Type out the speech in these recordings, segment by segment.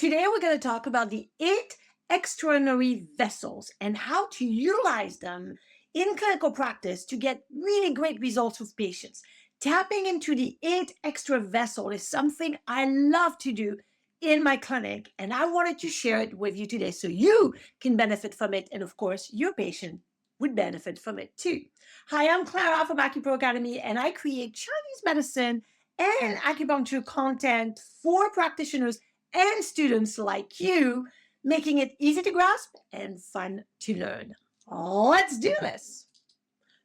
Today we're going to talk about the 8 extraordinary vessels and how to utilize them in clinical practice to get really great results with patients. Tapping into the 8 extra vessels is something I love to do in my clinic, and I wanted to share it with you today so you can benefit from it, and of course, your patient would benefit from it too. Hi, I'm Clara from AcuPro Academy, and I create Chinese medicine and acupuncture content for practitioners and students like you, making it easy to grasp and fun to learn. Let's do this.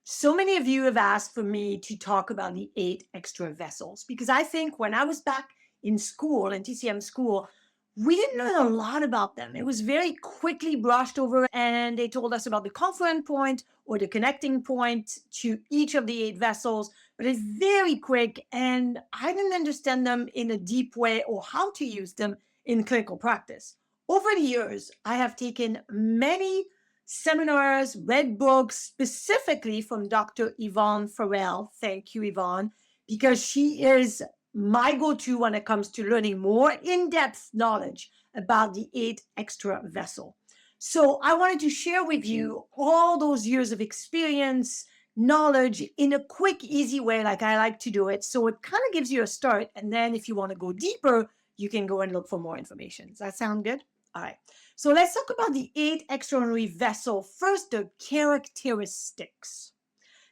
So many of you have asked for me to talk about the 8 extra vessels because I think when I was back in school, in TCM school, we didn't learn a lot about them. It was very quickly brushed over, and they told us about the confluent point or the connecting point to each of the 8 vessels, but it's very quick, and I didn't understand them in a deep way or how to use them in clinical practice. Over the years, I have taken many seminars, read books, specifically from Dr. Yvonne Farrell. Thank you, Yvonne, because she is my go-to when it comes to learning more in-depth knowledge about the 8 extra vessel. So I wanted to share with you all those years of experience, knowledge in a quick, easy way, like I like to do it. So it kind of gives you a start. And then if you want to go deeper, you can go and look for more information. Does that sound good? All right. So let's talk about the 8 extraordinary vessel. First, the characteristics.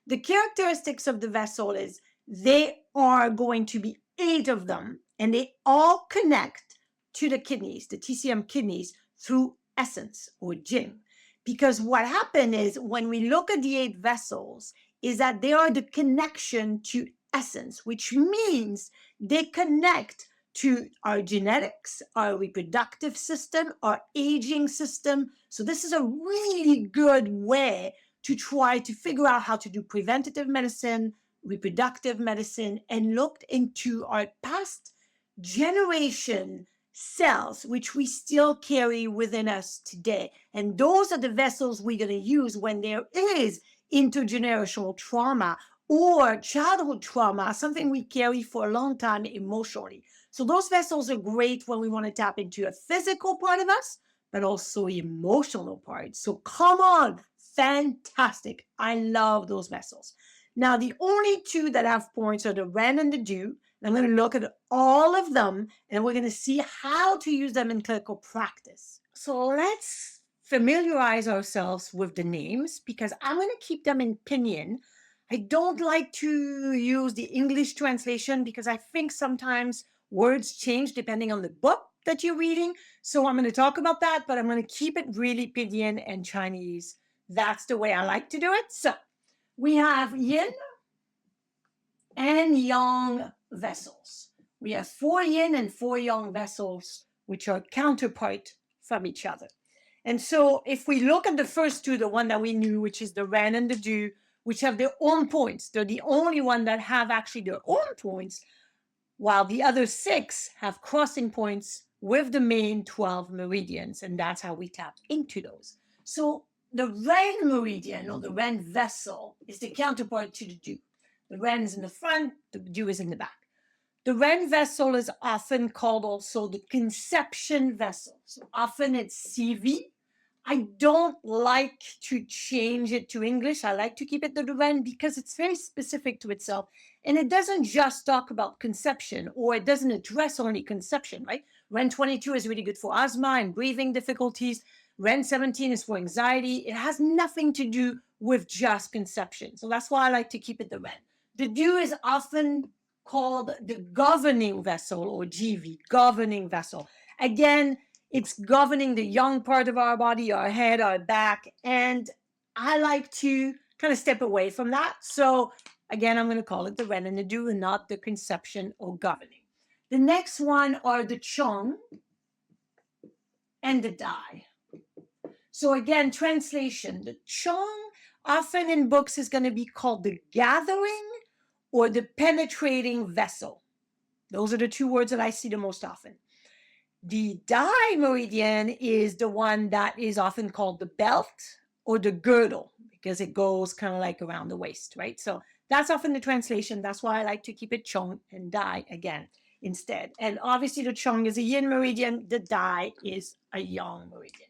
The characteristics of the vessel is they are going to be 8 of them, and they all connect to the kidneys, the TCM kidneys, through essence or jing. Because what happened is when we look at the 8 vessels is that they are the connection to essence, which means they connect to our genetics, our reproductive system, our aging system. So this is a really good way to try to figure out how to do preventative medicine, reproductive medicine, and looked into our past generation cells, which we still carry within us today. And those are the vessels we're going to use when there is intergenerational trauma or childhood trauma, something we carry for a long time emotionally. So those vessels are great when we want to tap into a physical part of us, but also emotional part. So come on, fantastic. I love those vessels. Now, the only 2 that have points are the Ren and the Du. I'm going to look at all of them, and we're going to see how to use them in clinical practice. So let's familiarize ourselves with the names because I'm going to keep them in pinyin. I don't like to use the English translation because I think sometimes words change depending on the book that you're reading. So I'm going to talk about that, but I'm going to keep it really pinyin and Chinese. That's the way I like to do it. So we have yin and yang vessels. We have 4 yin and 4 yang vessels, which are counterpart from each other. And so if we look at the first 2, the one that we knew, which is the Ren and the Du, which have their own points. They're the only one that have actually their own points, while the other 6 have crossing points with the main 12 meridians. And that's how we tap into those. So the Ren meridian or the Ren vessel is the counterpart to the Du. The Ren is in the front, the Du is in the back. The Ren vessel is often called also the conception vessel. So often it's CV. I don't like to change it to English. I like to keep it to the Ren because it's very specific to itself. And it doesn't just talk about conception, or it doesn't address only conception, right? Ren 22 is really good for asthma and breathing difficulties. Ren 17 is for anxiety. It has nothing to do with just conception. So that's why I like to keep it the Ren. The Du is often called the governing vessel or GV, governing vessel. Again, it's governing the young part of our body, our head, our back. And I like to kind of step away from that. So again, I'm going to call it the Ren and the Du and not the conception or governing. The next one are the Chong and the Dai. So again, translation, the Chong often in books is going to be called the gathering or the penetrating vessel. Those are the 2 words that I see the most often. The Dai meridian is the one that is often called the belt or the girdle because it goes kind of like around the waist, right? So that's often the translation. That's why I like to keep it Chong and Dai again. instead. And obviously the Chong is a yin meridian, the Dai is a yang meridian.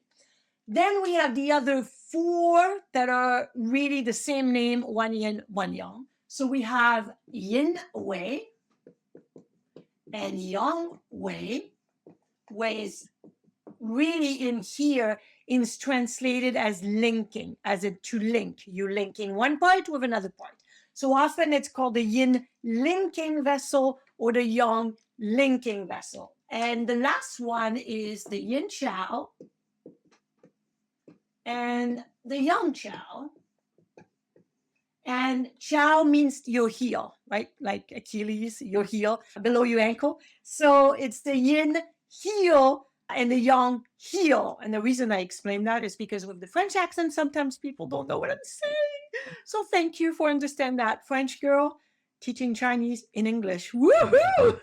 Then we have the other 4 that are really the same name, one yin, one yang. So we have yin wei and yang wei. Wei is really in here is translated as linking, as in to link. You're linking one part with another part. So often it's called the yin linking vessel or the yang linking vessel. And the last one is the yin Qiao and the yang Qiao. And Qiao means your heel, right? Like Achilles, your heel below your ankle. So it's the yin heel and the yang heel. And the reason I explain that is because with the French accent, sometimes people don't know what I'm saying. So thank you for understanding that, French girl teaching Chinese in English. Woohoo!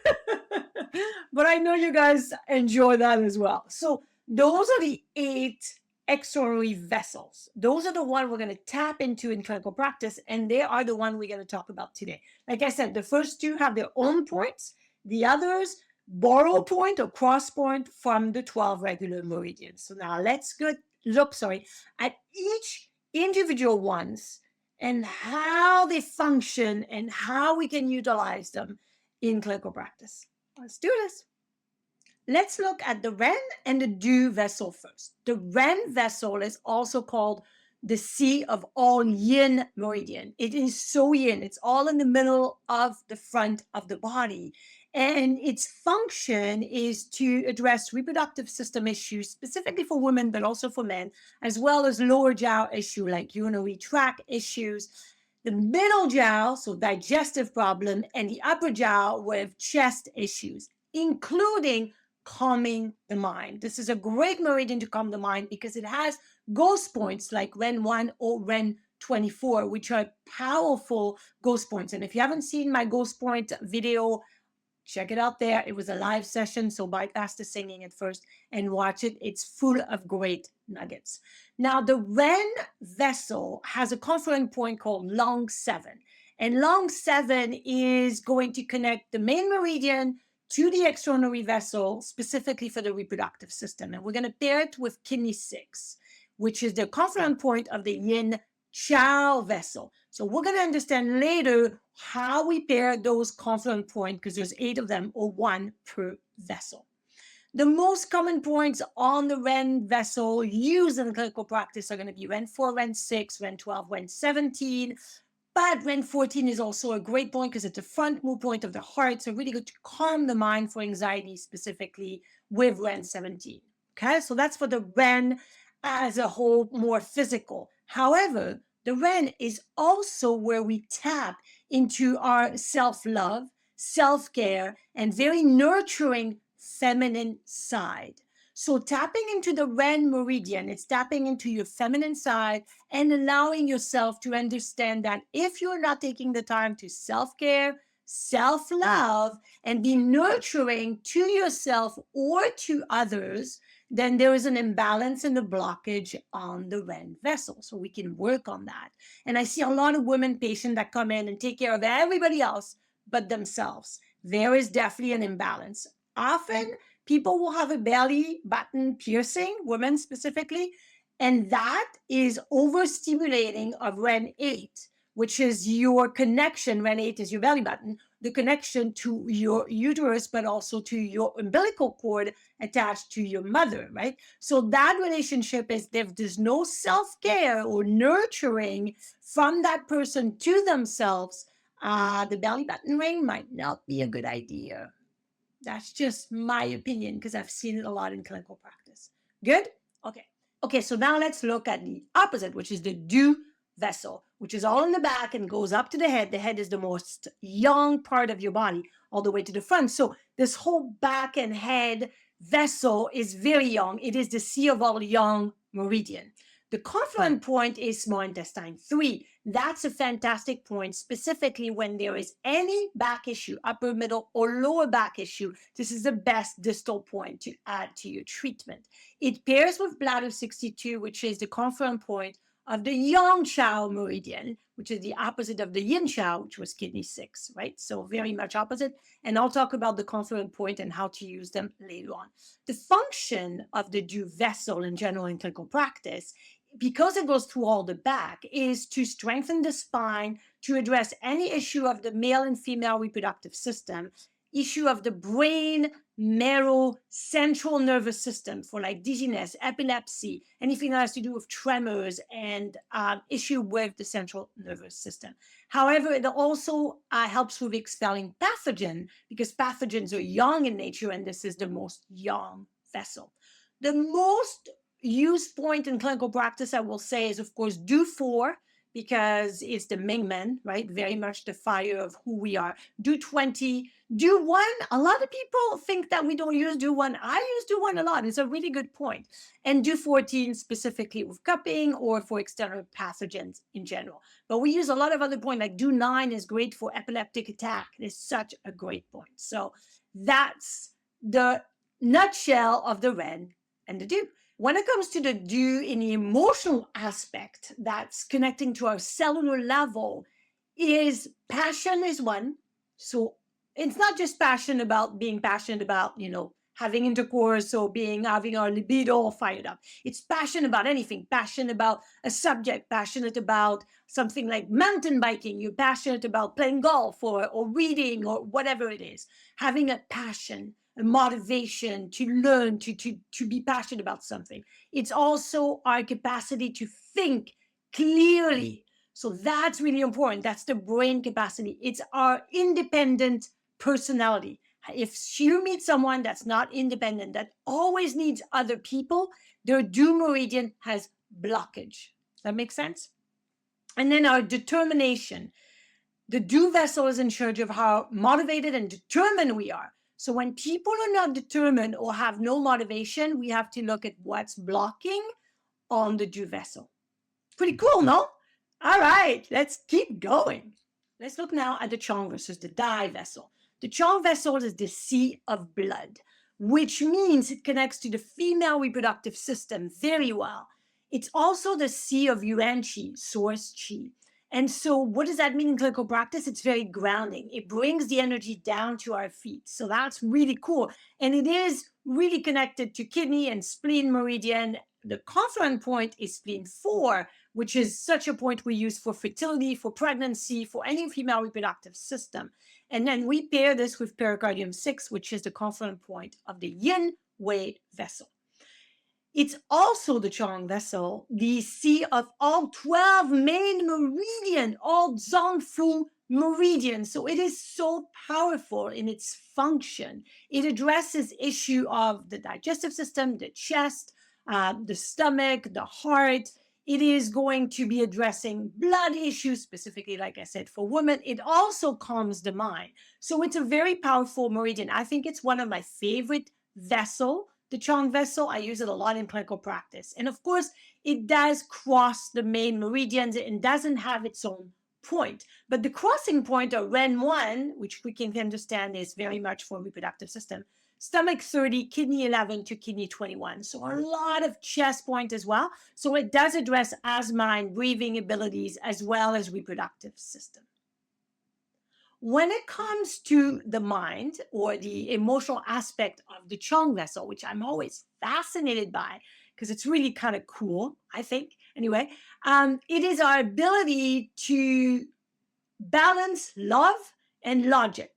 But I know you guys enjoy that as well. So those are the 8 extraordinary vessels. Those are the one we're going to tap into in clinical practice, and they are the one we're going to talk about today. Like I said, the first 2 have their own points. The others borrow point or cross point from the 12 regular meridians. So now let's look at each individual ones and how they function and how we can utilize them in clinical practice. Let's do this. Let's look at the Ren and the Du vessel first. The Ren vessel is also called the Sea of All Yin meridian. It is so yin. It's all in the middle of the front of the body. And its function is to address reproductive system issues, specifically for women, but also for men, as well as lower jiao issue like urinary tract issues, the middle jiao, so digestive problem, and the upper jiao with chest issues, including calming the mind. This is a great meridian to calm the mind because it has ghost points like Ren 1 or Ren 24, which are powerful ghost points. And if you haven't seen my ghost point video, check it out there. It was a live session, so bypass the singing at first and watch it. It's full of great nuggets. Now, the Ren vessel has a confluent point called Long 7. And Long 7 is going to connect the main meridian to the extraordinary vessel, specifically for the reproductive system. And we're going to pair it with kidney 6, which is the confluent point of the yin Qiao vessel. So we're going to understand later how we pair those confluent points, because there's 8 of them, or 1 per vessel. The most common points on the Ren vessel used in clinical practice are going to be Ren 4, Ren 6, Ren 12, Ren 17. But Ren 14 is also a great point because it's a front move point of the heart. So really good to calm the mind for anxiety, specifically with Ren 17. Okay, so that's for the Ren as a whole, more physical. However, the Ren is also where we tap into our self-love, self-care, and very nurturing feminine side. So tapping into the Ren meridian, it's tapping into your feminine side and allowing yourself to understand that if you're not taking the time to self-care, self-love, and be nurturing to yourself or to others, then there is an imbalance and a blockage on the Ren vessel. So we can work on that. And I see a lot of women patients that come in and take care of everybody else but themselves. There is definitely an imbalance. Often, people will have a belly button piercing, women specifically, and that is overstimulating of Ren 8, which is your connection. Ren 8 is your belly button, the connection to your uterus, but also to your umbilical cord attached to your mother, right? So that relationship is, if there's no self-care or nurturing from that person to themselves, the belly button ring might not be a good idea. That's just my opinion because I've seen it a lot in clinical practice. Good? Okay, so now let's look at the opposite, which is the Du vessel, which is all in the back and goes up to the head. The head is the most young part of your body, all the way to the front. So this whole back and head vessel is very young. It is the Sea of All Young meridian. The confluent point is small intestine 3. That's a fantastic point, specifically when there is any back issue, upper, middle, or lower back issue. This is the best distal point to add to your treatment. It pairs with bladder 62, which is the confluent point of the yang Qiao meridian, which is the opposite of the yin Qiao, which was kidney 6, right? So very much opposite. And I'll talk about the confluent point and how to use them later on. The function of the Du vessel in general in clinical practice, because it goes through all the back, is to strengthen the spine, to address any issue of the male and female reproductive system, issue of the brain, marrow, central nervous system for like dizziness, epilepsy, anything that has to do with tremors and issue with the central nervous system. However, it also helps with expelling pathogen because pathogens are yang in nature, and this is the most yang vessel. The most used point in clinical practice, I will say, is of course Du 4, because it's the Mingmen, right? Very much the fire of who we are. Du 20, Du 1. A lot of people think that we don't use Du 1. I use Du 1 a lot. It's a really good point. And Du 14 specifically with cupping or for external pathogens in general. But we use a lot of other points, like Du 9 is great for epileptic attack. It's such a great point. So that's the nutshell of the Ren and the Du. When it comes to the Du in the emotional aspect that's connecting to our cellular level, is passion is one. So it's not just passion about being passionate about, having intercourse or having our libido all fired up. It's passion about anything, passion about a subject, passionate about something like mountain biking. You're passionate about playing golf or reading or whatever it is. Having a passion, a motivation to learn, to be passionate about something. It's also our capacity to think clearly. So that's really important. That's the brain capacity. It's our independent personality. If you meet someone that's not independent, that always needs other people, their Du meridian has blockage. Does that make sense? And then our determination. The Du vessel is in charge of how motivated and determined we are. So when people are not determined or have no motivation, we have to look at what's blocking on the Du vessel. Pretty cool, no? All right, let's keep going. Let's look now at the Chong versus the Dai vessel. The Chong vessel is the sea of blood, which means it connects to the female reproductive system very well. It's also the sea of Yuan Qi, source Qi. And so what does that mean in clinical practice? It's very grounding. It brings the energy down to our feet. So that's really cool. And it is really connected to kidney and spleen meridian. The confluent point is spleen 4, which is such a point we use for fertility, for pregnancy, for any female reproductive system. And then we pair this with pericardium 6, which is the confluent point of the yin wei vessel. It's also the Chong vessel, the sea of all 12 main meridian, all Zongfu meridians. So it is so powerful in its function. It addresses issue of the digestive system, the chest, the stomach, the heart. It is going to be addressing blood issues, specifically, like I said, for women. It also calms the mind. So it's a very powerful meridian. I think it's one of my favorite vessels. The Chong vessel, I use it a lot in clinical practice. And of course, it does cross the main meridians and doesn't have its own point. But the crossing point of Ren 1, which we can understand is very much for reproductive system, stomach 30, kidney 11 to kidney 21. So a lot of chest point as well. So it does address asthma and breathing abilities as well as reproductive system. When it comes to the mind or the emotional aspect of the Chong vessel, which I'm always fascinated by because it's really kind of cool, I think, anyway, it is our ability to balance love and logic,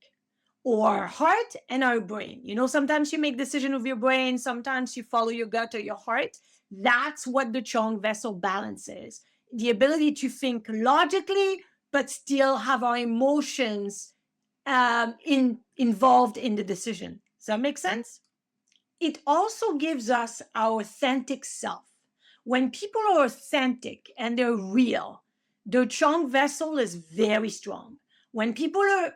or heart and our brain. Sometimes you make decisions with your brain, sometimes you follow your gut or your heart. That's what the Chong vessel balances. The ability to think logically, but still have our emotions involved in the decision. Does that make sense? It also gives us our authentic self. When people are authentic and they're real, the Chong vessel is very strong. When people are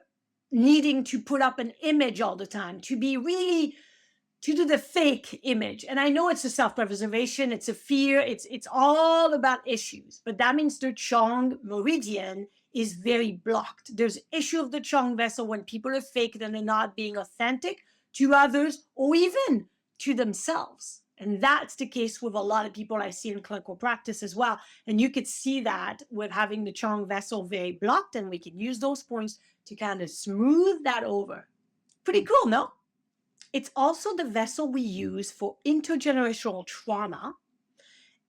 needing to put up an image all the time, to do the fake image. And I know it's a self-preservation, it's a fear, it's all about issues, but that means the Chong meridian is very blocked. There's issue of the Chong vessel when people are fake and they're not being authentic to others or even to themselves. And that's the case with a lot of people I see in clinical practice as well. And you could see that with having the Chong vessel very blocked, and we can use those points to kind of smooth that over. Pretty cool, no? It's also the vessel we use for intergenerational trauma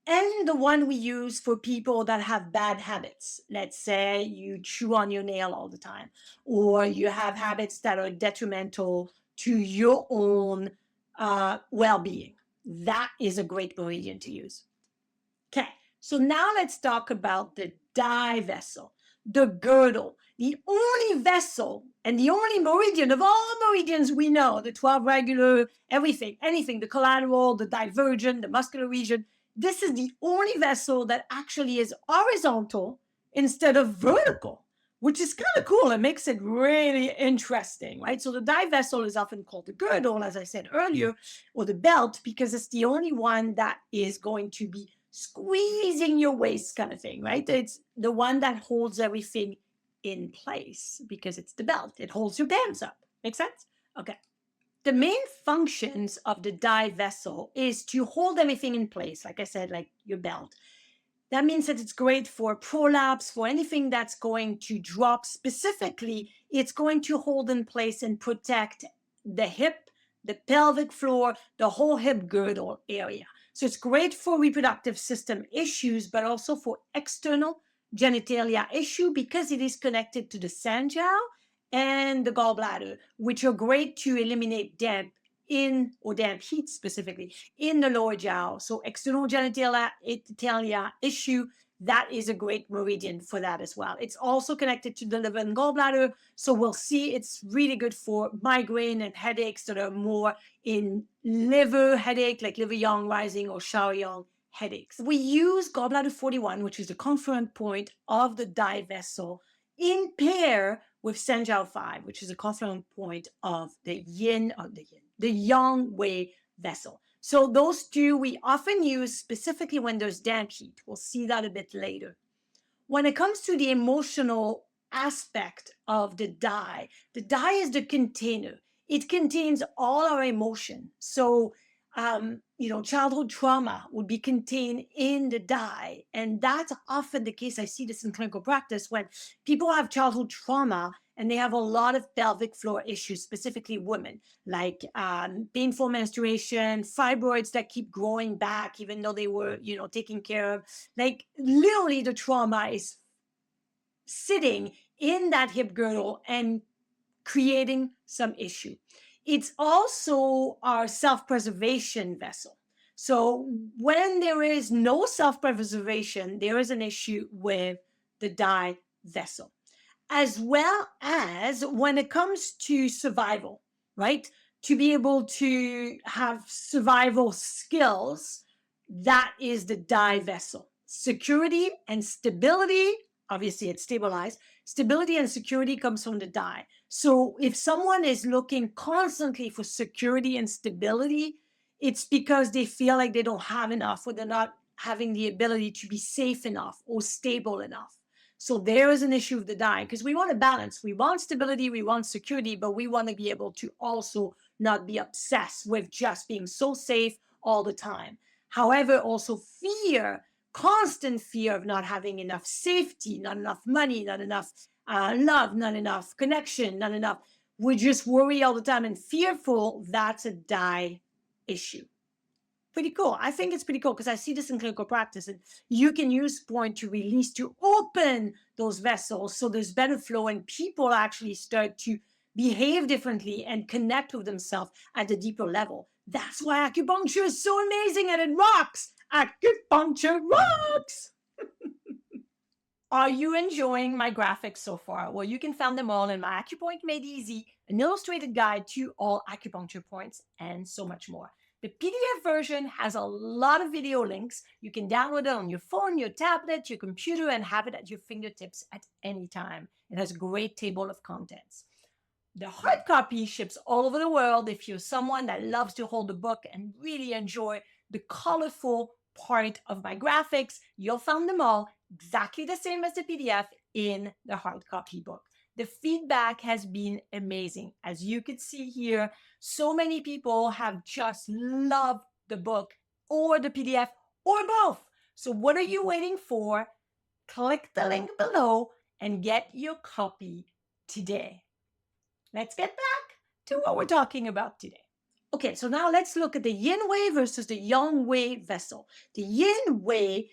and the one we use for people that have bad habits. Let's say you chew on your nail all the time, or you have habits that are detrimental to your own well-being. That is a great meridian to use. Okay, so now let's talk about the Dai vessel, the girdle, the only vessel and the only meridian of all meridians we know, the 12 regular, everything, anything, the collateral, the divergent, the muscular region. This is the only vessel that actually is horizontal instead of vertical, which is kind of cool. It makes it really interesting, right? So the Dai vessel is often called the girdle, as I said earlier, or the belt, because it's the only one that is going to be squeezing your waist kind of thing, right? It's the one that holds everything in place because it's the belt. It holds your pants up. Make sense? Okay. The main functions of the Dai vessel is to hold everything in place, like I said, like your belt. That means that it's great for prolapse, for anything that's going to drop specifically. It's going to hold in place and protect the hip, the pelvic floor, the whole hip girdle area. So it's great for reproductive system issues, but also for external genitalia issue because it is connected to the sanjiao and the gallbladder, which are great to eliminate damp or damp heat specifically in the lower jiao. So external genitalia issue, that is a great meridian for that as well. It's also connected to the liver and gallbladder. So we'll see it's really good for migraine and headaches that are more in liver headache, like liver yang rising or Qiao headaches. We use gallbladder 41, which is the confluent point of the Dai vessel, in pair with Sanjiao 5, which is a confluent point of the yang wei vessel. So those two we often use specifically when there's damp heat. We'll see that a bit later. When it comes to the emotional aspect of the Dai is the container. It contains all our emotion. So childhood trauma would be contained in the Dai. And that's often the case. I see this in clinical practice when people have childhood trauma and they have a lot of pelvic floor issues, specifically women, like painful menstruation, fibroids that keep growing back, even though they were, taken care of. Like literally the trauma is sitting in that hip girdle and creating some issue. It's also our self-preservation vessel. So when there is no self-preservation, there is an issue with the Dai vessel, as well as when it comes to survival, right? To be able to have survival skills, that is the Dai vessel. Security and stability, obviously it's stabilized. Stability and security comes from the Dai. So if someone is looking constantly for security and stability, it's because they feel like they don't have enough, or they're not having the ability to be safe enough or stable enough. So there is an issue with the Dai because we want a balance. We want stability, we want security, but we want to be able to also not be obsessed with just being so safe all the time. However, also fear, constant fear of not having enough safety, not enough money, not enough love, not enough connection, not enough. We just worry all the time and fearful. That's a Dai issue. Pretty cool. I think it's pretty cool because I see this in clinical practice, and you can use point to release, to open those vessels so there's better flow and people actually start to behave differently and connect with themselves at a deeper level. That's why acupuncture is so amazing and it rocks. Acupuncture rocks. Are you enjoying my graphics so far? Well, you can find them all in my AcuPoint Made Easy, an illustrated guide to all acupuncture points, and so much more. The PDF version has a lot of video links. You can download it on your phone, your tablet, your computer, and have it at your fingertips at any time. It has a great table of contents. The hard copy ships all over the world if you're someone that loves to hold a book and really enjoy the colorful part of my graphics. You'll find them all exactly the same as the PDF in the hard copy book. The feedback has been amazing. As you can see here, so many people have just loved the book or the PDF or both. So what are you waiting for? Click the link below and get your copy today. Let's get back to what we're talking about today. Okay, so now let's look at the yin way versus the yang way vessel. The yin way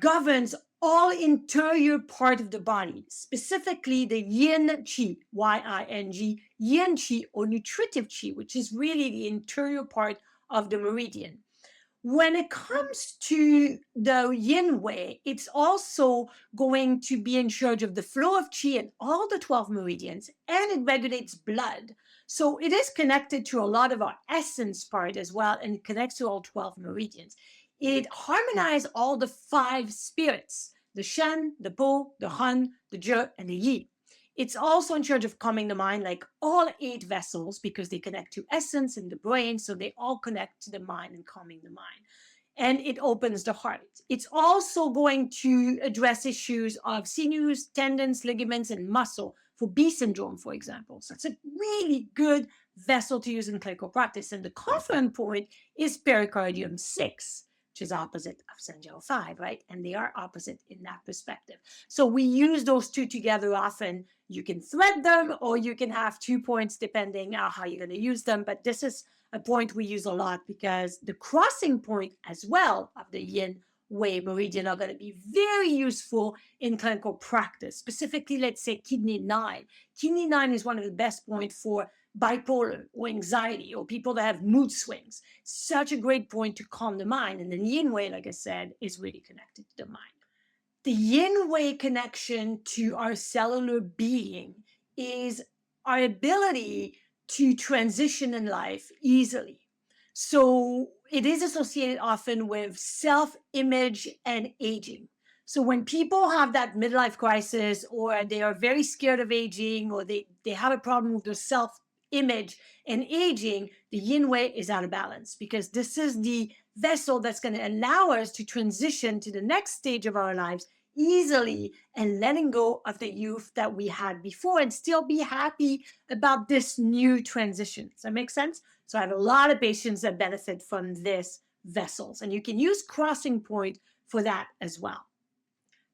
governs all interior part of the body, specifically the yin qi, Y-I-N-G, yin qi or nutritive qi, which is really the interior part of the meridian. When it comes to the yin way, it's also going to be in charge of the flow of qi in all the 12 meridians, and it regulates blood. So it is connected to a lot of our essence part as well, and it connects to all 12 meridians. It harmonizes all the 5 spirits, the Shen, the Po, the Han, the Je, and the Yi. It's also in charge of calming the mind, like all 8 vessels, because they connect to essence and the brain, so they all connect to the mind and calming the mind. And it opens the heart. It's also going to address issues of sinews, tendons, ligaments, and muscle for B syndrome, for example. So it's a really good vessel to use in clinical practice. And the confluent point is pericardium 6, which is opposite of Sanjiao 5, right? And they are opposite in that perspective. So we use those two together often. You can thread them or you can have 2 points depending on how you're going to use them. But this is a point we use a lot because the crossing point as well of the yin way meridian are going to be very useful in clinical practice. Specifically, let's say kidney 9. Kidney 9 is one of the best points for bipolar or anxiety or people that have mood swings. Such a great point to calm the mind. And the yin way, like I said, is really connected to the mind. The yin way connection to our cellular being is our ability to transition in life easily. So it is associated often with self-image and aging. So when people have that midlife crisis or they are very scared of aging or they have a problem with their self-image and aging, the yin way is out of balance because this is the vessel that's going to allow us to transition to the next stage of our lives easily and letting go of the youth that we had before and still be happy about this new transition. Does that make sense? So I have a lot of patients that benefit from this vessels, and you can use crossing point for that as well.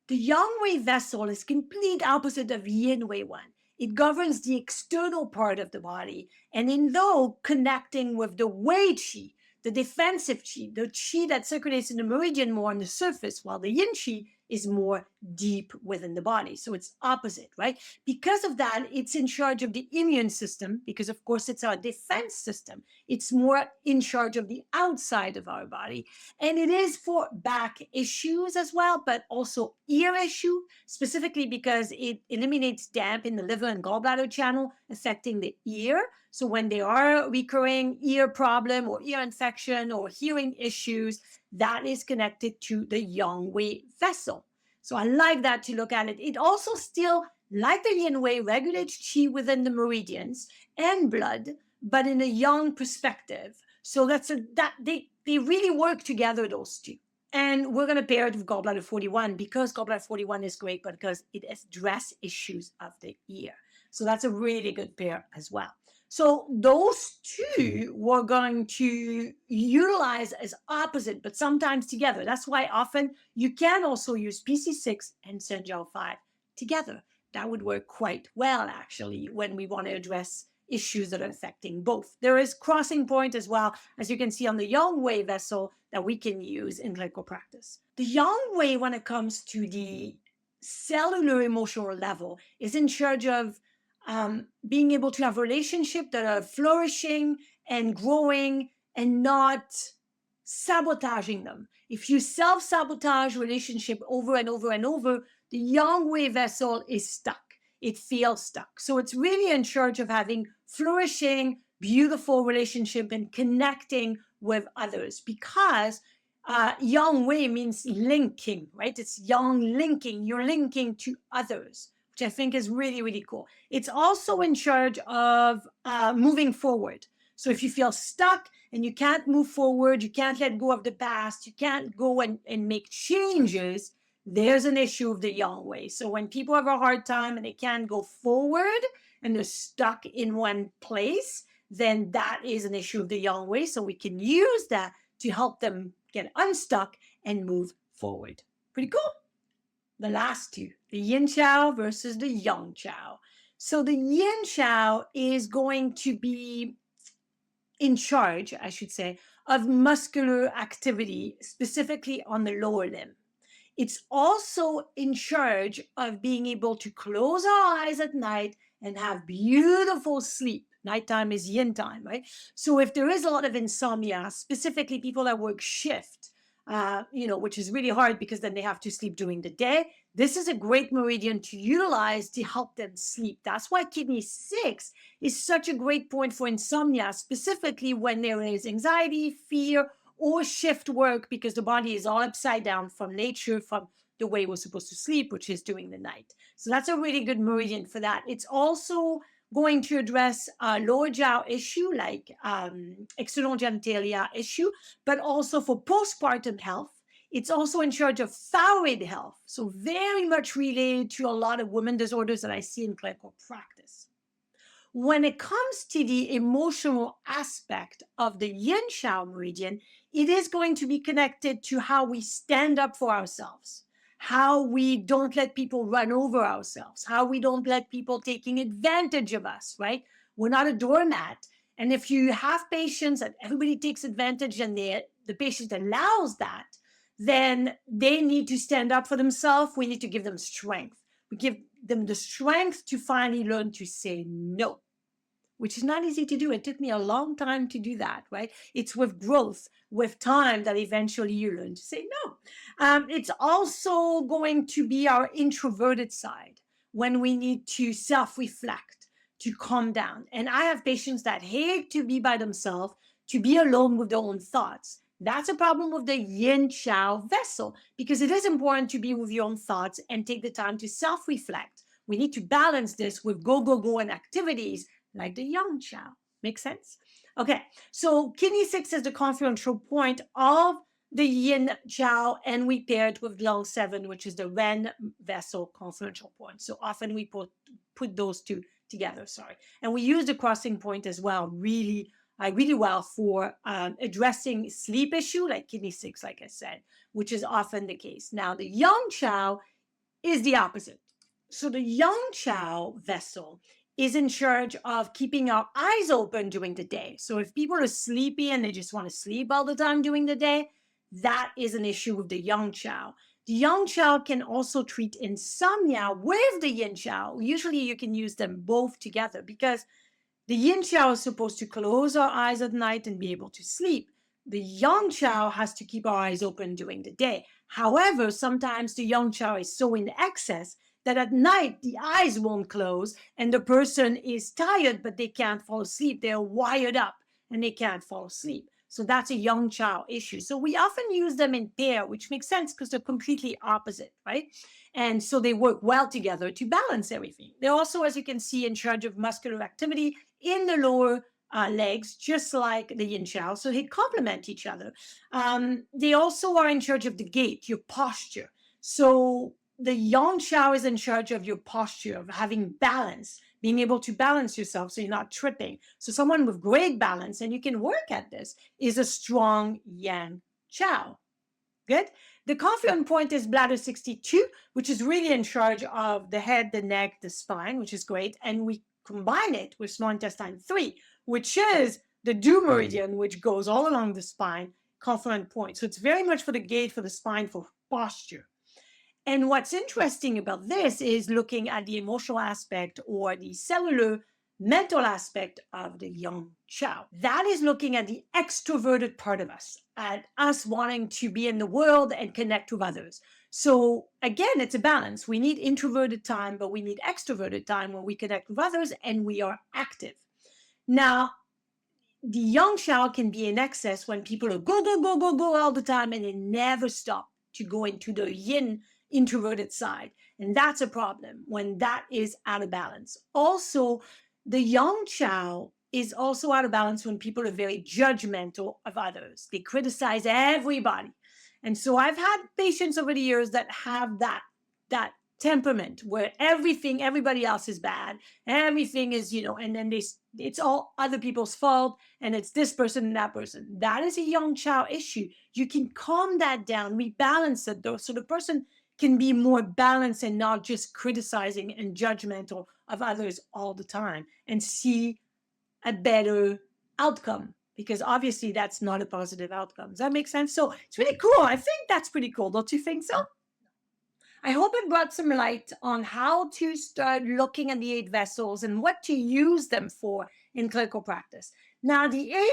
The yang wei vessel is complete opposite of yin wei one. It governs the external part of the body, and in though connecting with the wei qi, the defensive qi, the qi that circulates in the meridian more on the surface, while the yin qi is more deep within the body. So it's opposite, right? Because of that, it's in charge of the immune system, because of course it's our defense system. It's more in charge of the outside of our body. And it is for back issues as well, but also ear issue, specifically because it eliminates damp in the liver and gallbladder channel, affecting the ear. So when there are recurring ear problem or ear infection or hearing issues, that is connected to the yang wei vessel. So I like that to look at it. It also still, like the yin wei, regulates qi within the meridians and blood, but in a yang perspective. So they really work together, those two. And we're going to pair it with gallbladder 41 because gallbladder 41 is great, but because it addresses issues of the ear. So that's a really good pair as well. So those two we're going to utilize as opposite, but sometimes together. That's why often you can also use PC6 and Sanjiao 5 together. That would work quite well, actually, when we want to address issues that are affecting both. There is crossing point as well, as you can see on the yang wei vessel that we can use in clinical practice. The yang wei, when it comes to the cellular emotional level, is in charge of being able to have relationships that are flourishing and growing and not sabotaging them. If you self-sabotage relationship over and over and over, the yang wei vessel is stuck. It feels stuck. So it's really in charge of having flourishing, beautiful relationship and connecting with others because yang wei means linking, right? It's yang linking. You're linking to others, which I think is really, really cool. It's also in charge of moving forward. So if you feel stuck and you can't move forward, you can't let go of the past, you can't go and make changes, there's an issue of the yang wei. So when people have a hard time and they can't go forward and they're stuck in one place, then that is an issue of the yang wei. So we can use that to help them get unstuck and move forward. Pretty cool. The last two, the yin Qiao versus the yang Qiao. So the yin Qiao is going to be in charge, I should say, of muscular activity, specifically on the lower limb. It's also in charge of being able to close our eyes at night and have beautiful sleep. Nighttime is yin time, right? So if there is a lot of insomnia, specifically people that work shift, which is really hard because then they have to sleep during the day, this is a great meridian to utilize to help them sleep. That's why kidney 6 is such a great point for insomnia, specifically when there is anxiety, fear, or shift work, because the body is all upside down from nature, from the way we're supposed to sleep, which is during the night. So that's a really good meridian for that. It's also going to address lower jaw issue like external genitalia issue, but also for postpartum health. It's also in charge of thyroid health, so very much related to a lot of women disorders that I see in clinical practice. When it comes to the emotional aspect of the yin Qiao meridian, it is going to be connected to how we stand up for ourselves, how we don't let people run over ourselves, how we don't let people taking advantage of us, right? We're not a doormat. And if you have patients that everybody takes advantage and the patient allows that, then they need to stand up for themselves. We need to give them strength. We give them the strength to finally learn to say no, which is not easy to do. It took me a long time to do that, right? It's with growth, with time, that eventually you learn to say no. It's also going to be our introverted side when we need to self-reflect, to calm down. And I have patients that hate to be by themselves, to be alone with their own thoughts. That's a problem with the yin Qiao vessel, because it is important to be with your own thoughts and take the time to self-reflect. We need to balance this with go and activities like the yang Qiao. Make sense? Okay, so kidney 6 is the confluential point of the yin Qiao, and we pair it with lung 7, which is the ren vessel confluential point. So often we put those two together, and we use the crossing point as well really well for addressing sleep issue like kidney 6, like I said, which is often the case. Now, the yang Qiao is the opposite. So the yang Qiao vessel is in charge of keeping our eyes open during the day. So if people are sleepy and they just want to sleep all the time during the day, that is an issue with the yang Qiao. The yang Qiao can also treat insomnia with the yin Qiao. Usually you can use them both together, because the yin Qiao is supposed to close our eyes at night and be able to sleep. The yang Qiao has to keep our eyes open during the day. However, sometimes the yang Qiao is so in excess that at night the eyes won't close and the person is tired, but they can't fall asleep. They're wired up and they can't fall asleep. So that's a yang Qiao issue. So we often use them in pair, which makes sense because they're completely opposite, right? And so they work well together to balance everything. They're also, as you can see, in charge of muscular activity in the lower legs, just like the yin Qiao. So they complement each other. They also are in charge of the gait, your posture. So the yang Qiao is in charge of your posture, of having balance, being able to balance yourself so you're not tripping. So someone with great balance, and you can work at this, is a strong yang Qiao. Good. The confluent point is bladder 62, which is really in charge of the head, the neck, the spine, which is great. And we combine it with small intestine 3, which is the du meridian, which goes all along the spine, confluent point. So it's very much for the gait, for the spine, for posture. And what's interesting about this is looking at the emotional aspect or the cellular mental aspect of the yang Qiao. That is looking at the extroverted part of us, at us wanting to be in the world and connect with others. So again, it's a balance. We need introverted time, but we need extroverted time where we connect with others and we are active. Now, the yang Qiao can be in excess when people are go all the time and they never stop to go into the yin introverted side. And that's a problem when that is out of balance. Also, the yang Qiao is also out of balance when people are very judgmental of others. They criticize everybody. And so I've had patients over the years that have that temperament where everybody else is bad, everything is, and then it's all other people's fault, and it's this person and that person. That is a young child issue. You can calm that down, rebalance it though, so the person can be more balanced and not just criticizing and judgmental of others all the time, and see a better outcome, because obviously that's not a positive outcome. Does that make sense? So it's really cool. I think that's pretty cool. Don't you think so? I hope it brought some light on how to start looking at the 8 vessels and what to use them for in clinical practice. Now, the 8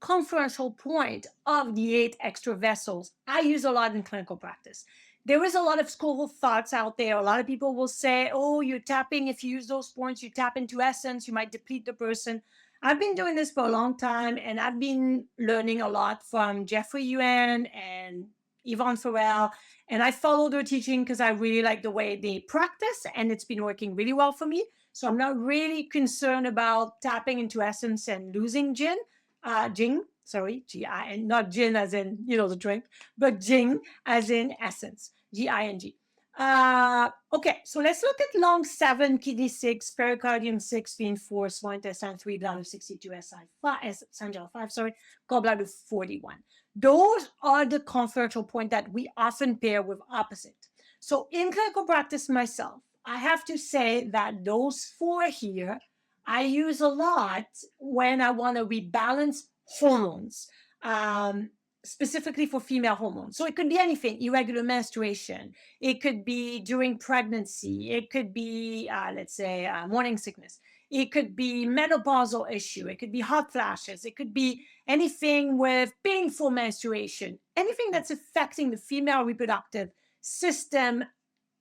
conferential point of the 8 extra vessels I use a lot in clinical practice. There is a lot of school of thoughts out there. A lot of people will say, oh, you're tapping, if you use those points, you tap into essence, you might deplete the person. I've been doing this for a long time, and I've been learning a lot from Jeffrey Yuan and Yvonne Farrell, and I follow their teaching because I really like the way they practice, and it's been working really well for me. So I'm not really concerned about tapping into essence and losing Jing, G-I, not Jin as in, the drink, but Jing as in essence, G-I-N-G. Okay, so let's look at lung 7, kidney 6, pericardium 6, vein 4, small intestine 3, bladder 62, Sanjal 5, gallbladder 41. Those are the conferential point that we often pair with opposite. So in clinical practice myself, I have to say that those 4 here, I use a lot when I want to rebalance hormones, specifically for female hormones. So it could be anything: irregular menstruation. It could be during pregnancy. It could be, let's say, morning sickness. It could be menopausal issue. It could be hot flashes. It could be anything with painful menstruation, anything that's affecting the female reproductive system,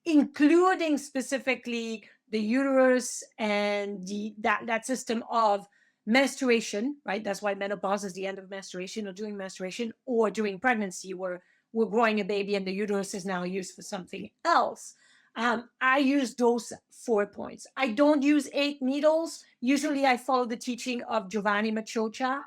including specifically the uterus and that system of menstruation, right? That's why menopause is the end of menstruation, or during menstruation, or during pregnancy, where we're growing a baby and the uterus is now used for something else. I use those 4 points. I don't use 8 needles. Usually I follow the teaching of Giovanni Machocha,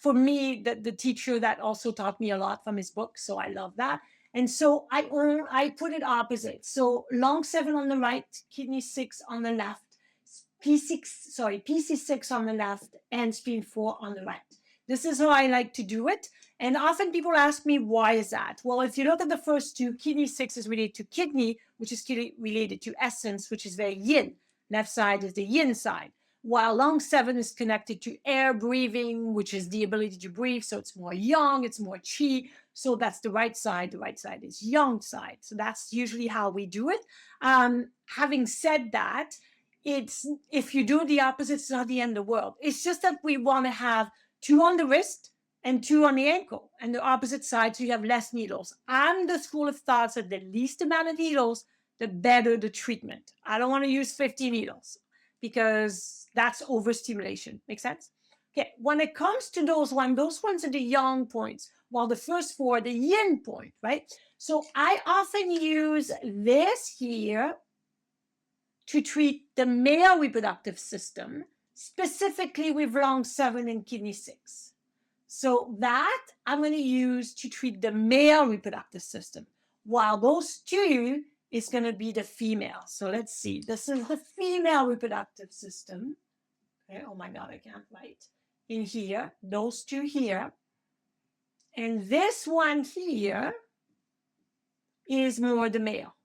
for me, the teacher that also taught me a lot from his book. So I love that. And so I put it opposite. So lung 7 on the right, kidney 6 on the left, PC6 on the left, and spleen 4 on the right. This is how I like to do it. And often people ask me, why is that? Well, if you look at the first 2, kidney 6 is related to kidney, which is related to essence, which is very yin. Left side is the yin side. While lung 7 is connected to air breathing, which is the ability to breathe. So it's more yang, it's more qi. So that's the right side. The right side is yang side. So that's usually how we do it. Having said that, if you do the opposite, it's not the end of the world. It's just that we want to have 2 on the wrist and 2 on the ankle, and the opposite side, so you have less needles. I'm the school of thoughts that the least amount of needles, the better the treatment. I don't want to use 50 needles because that's overstimulation. Make sense? Okay, when it comes to those ones are the yang points, while the first 4 are the yin point, right? So I often use this here to treat the male reproductive system, specifically with lung 7 and kidney 6. So that I'm going to use to treat the male reproductive system, while those 2 is going to be the female. So let's see. This is the female reproductive system. Okay. Oh my God, I can't write. In here, those 2 here. And this one here is more the male,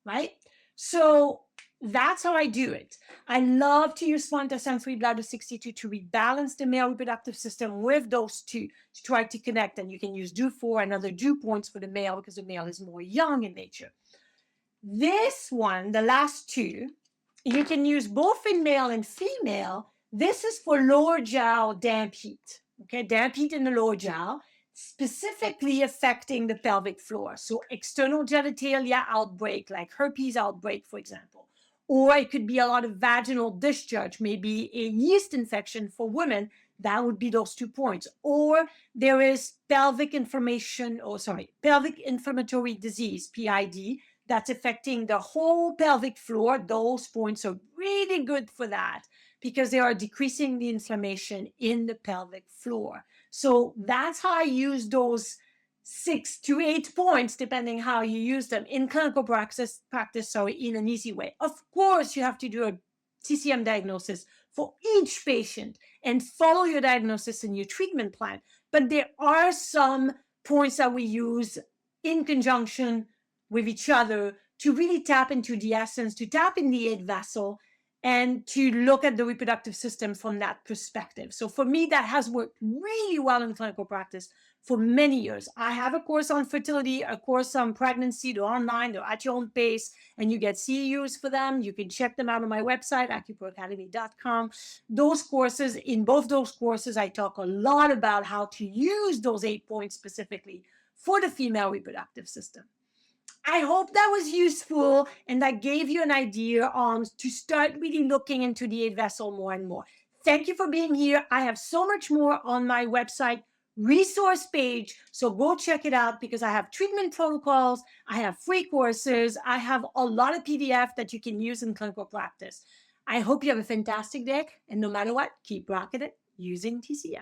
right? So that's how I do it. I love to use small intestine 3, bladder 62 to rebalance the male reproductive system with those 2 to try to connect. And you can use dew 4 and other dew points for the male because the male is more young in nature. This one, the last 2, you can use both in male and female. This is for lower jiao damp heat. Okay, damp heat in the lower jiao, specifically affecting the pelvic floor. So external genitalia outbreak, like herpes outbreak, for example. Or it could be a lot of vaginal discharge, maybe a yeast infection for women. That would be those 2 points. Or there is pelvic inflammatory disease, PID, that's affecting the whole pelvic floor. Those points are really good for that because they are decreasing the inflammation in the pelvic floor. So that's how I use those 6 to 8 points, depending how you use them in clinical practice, in an easy way. Of course, you have to do a TCM diagnosis for each patient and follow your diagnosis and your treatment plan. But there are some points that we use in conjunction with each other to really tap into the essence, to tap in the eighth vessel, and to look at the reproductive system from that perspective. So for me, that has worked really well in clinical practice for many years. I have a course on fertility, a course on pregnancy. They're online, they're at your own pace, and you get CEUs for them. You can check them out on my website, acuproacademy.com. Those courses, in both those courses, I talk a lot about how to use those 8 points specifically for the female reproductive system. I hope that was useful and that gave you an idea on to start really looking into the eighth vessel more and more. Thank you for being here. I have so much more on my website resource page, so go check it out because I have treatment protocols, I have free courses, I have a lot of PDF that you can use in clinical practice. I hope you have a fantastic day, and no matter what, keep rocking it using TCM.